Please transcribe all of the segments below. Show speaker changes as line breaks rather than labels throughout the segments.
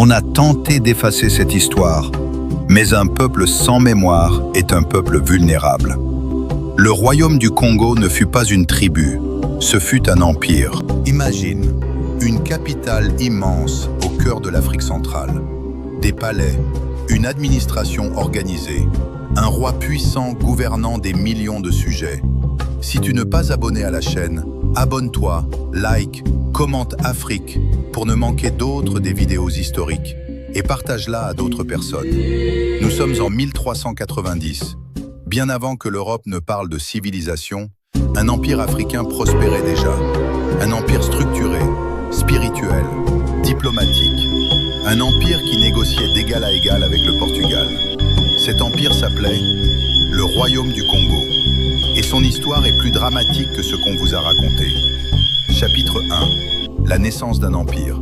On a tenté d'effacer cette histoire, mais un peuple sans mémoire est un peuple vulnérable. Le royaume du Congo ne fut pas une tribu, ce fut un empire. Imagine une capitale immense au cœur de l'Afrique centrale, des palais, une administration organisée, un roi puissant gouvernant des millions de sujets. Si tu n'es pas abonné à la chaîne, abonne-toi, like, commente Afrique pour ne manquer d'autres des vidéos historiques et partage-la à d'autres personnes. Nous sommes en 1390. Bien avant que l'Europe ne parle de civilisation, un empire africain prospérait déjà. Un empire structuré, spirituel, diplomatique. Un empire qui négociait d'égal à égal avec le Portugal. Cet empire s'appelait le Royaume du Congo. Et son histoire est plus dramatique que ce qu'on vous a raconté. Chapitre 1. La naissance d'un empire,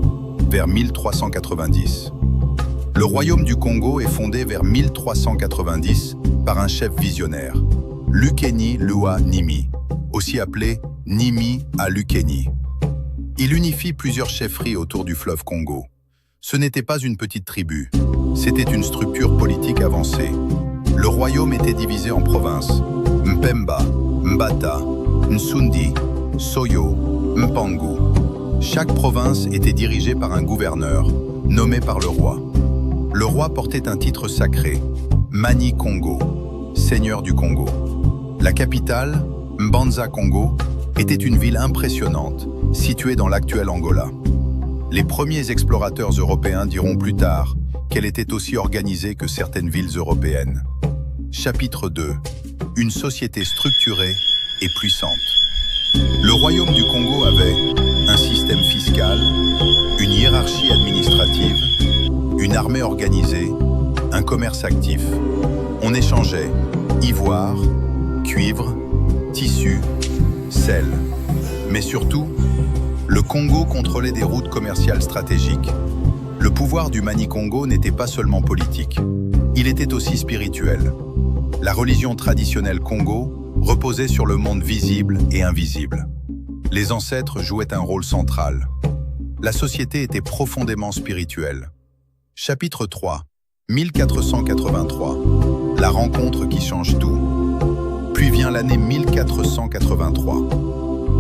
vers 1390. Le Royaume du Congo est fondé vers 1390 par un chef visionnaire, Lukeni Lua Nimi, aussi appelé Nimi à Lukeni. Il unifie plusieurs chefferies autour du fleuve Congo. Ce n'était pas une petite tribu, c'était une structure politique avancée. Le royaume était divisé en provinces, Mpemba, Mbata, Nsundi, Soyo, Mpangu. Chaque province était dirigée par un gouverneur, nommé par le roi. Le roi portait un titre sacré, Mani Congo, seigneur du Congo. La capitale, Mbanza Congo, était une ville impressionnante, située dans l'actuel Angola. Les premiers explorateurs européens diront plus tard qu'elle était aussi organisée que certaines villes européennes. Chapitre 2. Une société structurée et puissante. Le royaume du Congo avait un système fiscal, une hiérarchie administrative, une armée organisée, un commerce actif. On échangeait ivoire, cuivre, tissu, sel. Mais surtout, le Congo contrôlait des routes commerciales stratégiques. Le pouvoir du Mani-Congo n'était pas seulement politique, il était aussi spirituel. La religion traditionnelle Congo reposait sur le monde visible et invisible. Les ancêtres jouaient un rôle central. La société était profondément spirituelle. Chapitre 3. 1483. La rencontre qui change tout. Puis vient l'année 1483.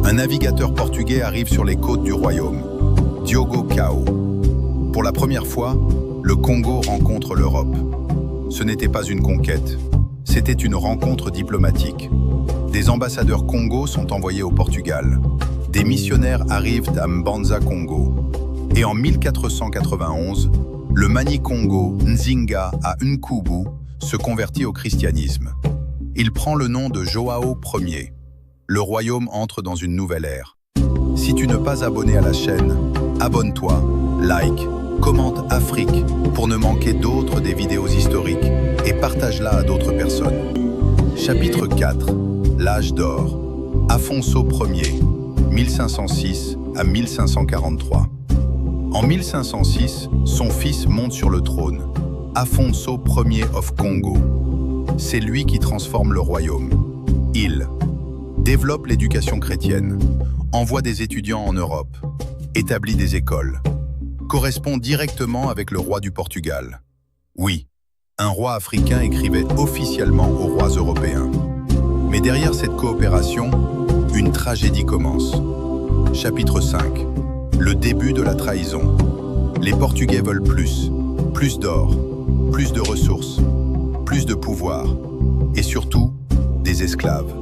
Un navigateur portugais arrive sur les côtes du royaume, Diogo Cao. Pour la première fois, le Congo rencontre l'Europe. Ce n'était pas une conquête, c'était une rencontre diplomatique. Des ambassadeurs Congo sont envoyés au Portugal. Des missionnaires arrivent à Mbanza Congo. Et en 1491, le Mani-Congo Nzinga à Nkubu se convertit au christianisme. Il prend le nom de Joao Ier. Le royaume entre dans une nouvelle ère. Si tu n'es pas abonné à la chaîne, abonne-toi, like, commente Afrique pour ne manquer d'autres des vidéos historiques et partage-la à d'autres personnes. Chapitre 4. L'âge d'or. Afonso Ier, 1506 à 1543. En 1506, son fils monte sur le trône, Afonso Ier of Congo. C'est lui qui transforme le royaume. Il développe l'éducation chrétienne, envoie des étudiants en Europe, établit des écoles, correspond directement avec le roi du Portugal. Oui, un roi africain écrivait officiellement aux rois européens. Mais derrière cette coopération, une tragédie commence. Chapitre 5. Le début de la trahison. Les Portugais veulent plus d'or, plus de ressources, plus de pouvoir, et surtout, des esclaves.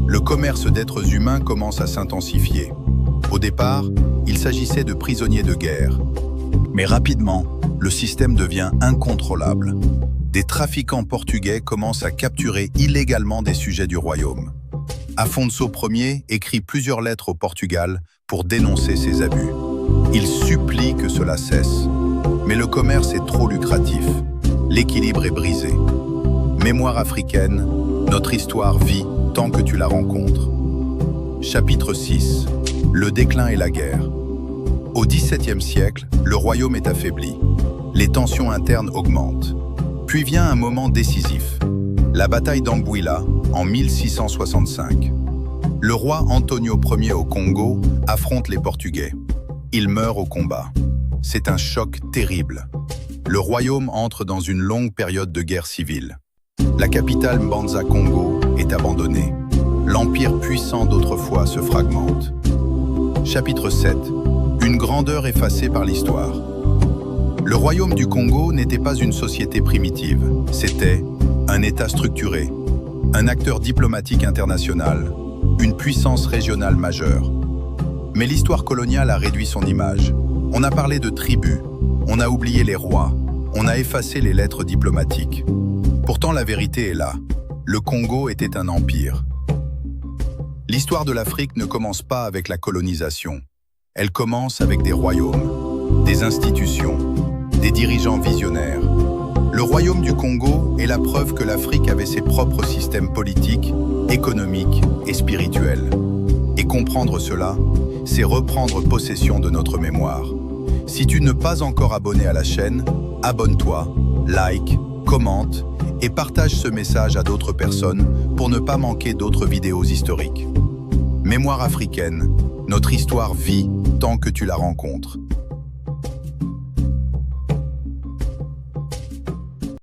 Le commerce d'êtres humains commence à s'intensifier. Au départ, il s'agissait de prisonniers de guerre. Mais rapidement, le système devient incontrôlable. Des trafiquants portugais commencent à capturer illégalement des sujets du royaume. Afonso Ier écrit plusieurs lettres au Portugal pour dénoncer ces abus. Il supplie que cela cesse. Mais le commerce est trop lucratif. L'équilibre est brisé. Mémoire africaine, notre histoire vit tant que tu la rencontres. Chapitre 6. Le déclin et la guerre. Au XVIIe siècle, le royaume est affaibli. Les tensions internes augmentent. Puis vient un moment décisif. La bataille d'Anguilla en 1665. Le roi Antonio Ier au Congo affronte les Portugais. Il meurt au combat. C'est un choc terrible. Le royaume entre dans une longue période de guerre civile. La capitale Mbanza Congo est abandonnée. L'empire puissant d'autrefois se fragmente. Chapitre 7. Une grandeur effacée par l'histoire. Le royaume du Congo n'était pas une société primitive. C'était un État structuré, un acteur diplomatique international, une puissance régionale majeure. Mais l'histoire coloniale a réduit son image. On a parlé de tribus, on a oublié les rois, on a effacé les lettres diplomatiques. Pourtant, la vérité est là. Le Congo était un empire. L'histoire de l'Afrique ne commence pas avec la colonisation. Elle commence avec des royaumes, des institutions, des dirigeants visionnaires. Le royaume du Congo est la preuve que l'Afrique avait ses propres systèmes politiques, économiques et spirituels. Et comprendre cela, c'est reprendre possession de notre mémoire. Si tu n'es pas encore abonné à la chaîne, abonne-toi, like, commente et partage ce message à d'autres personnes pour ne pas manquer d'autres vidéos historiques. Mémoire africaine, notre histoire vit tant que tu la rencontres.